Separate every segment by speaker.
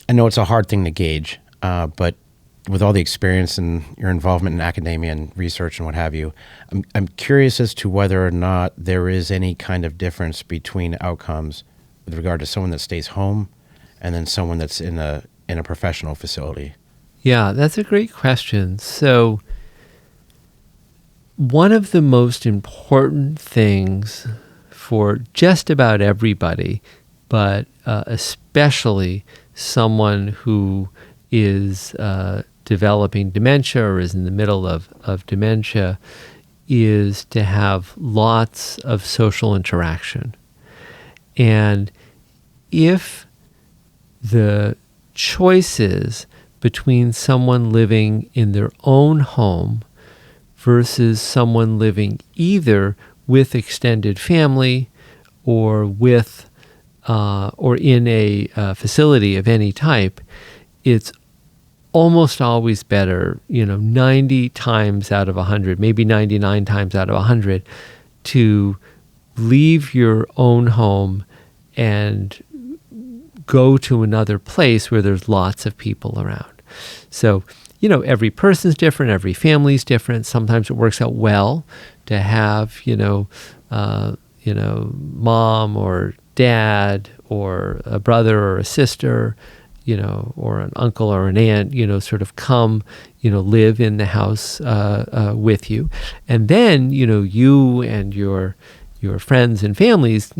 Speaker 1: I know it's a hard thing to gauge, but with all the experience and your involvement in academia and research and what have you, I'm curious as to whether or not there is any kind of difference between outcomes with regard to someone that stays home and then someone that's in a professional facility.
Speaker 2: Yeah, that's a great question. So one of the most important things for just about everybody, but especially someone who is developing dementia or is in the middle of dementia, is to have lots of social interaction. And if the choices between someone living in their own home versus someone living either with extended family or with or in a facility of any type, it's almost always better, 90 times out of 100, maybe 99 times out of 100, to leave your own home and go to another place where there's lots of people around. So, every person's different, every family's different. Sometimes it works out well to have, mom or dad or a brother or a sister, or an uncle or an aunt, sort of come, live in the house with you. And then, you and your friends and families,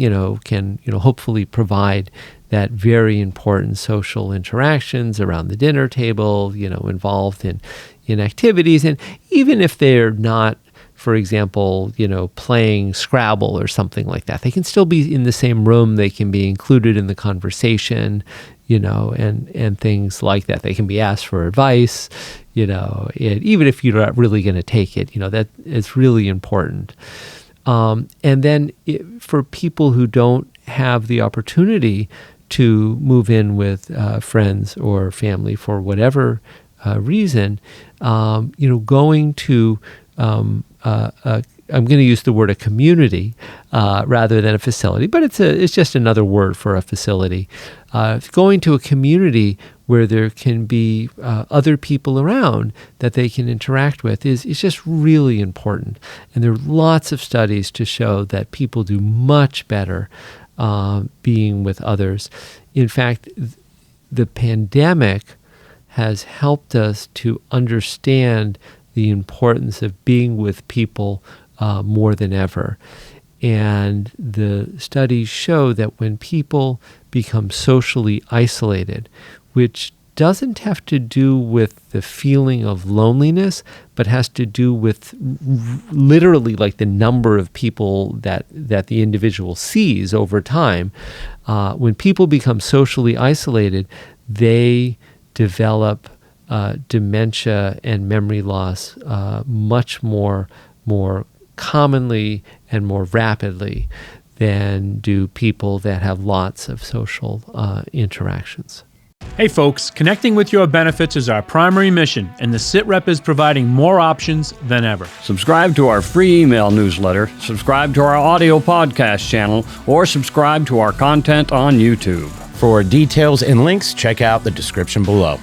Speaker 2: can, hopefully provide that very important social interactions around the dinner table, involved in activities. And even if they're not, for example, playing Scrabble or something like that, they can still be in the same room. They can be included in the conversation, and things like that. They can be asked for advice, even if you're not really going to take it, that is really important. And then for people who don't have the opportunity to move in with friends or family for whatever reason, going to I'm going to use the word a community rather than a facility, but it's just another word for a facility. Going to a community where there can be other people around that they can interact with is just really important. And there are lots of studies to show that people do much better being with others. In fact, the pandemic has helped us to understand the importance of being with people more than ever. And the studies show that when people become socially isolated, which doesn't have to do with the feeling of loneliness, but has to do with literally like the number of people that the individual sees over time. When people become socially isolated, they develop dementia and memory loss much more commonly and more rapidly than do people that have lots of social interactions.
Speaker 3: Hey folks, connecting with your benefits is our primary mission, and the SITREP is providing more options than ever.
Speaker 4: Subscribe to our free email newsletter, subscribe to our audio podcast channel, or subscribe to our content on YouTube.
Speaker 1: For details and links, check out the description below.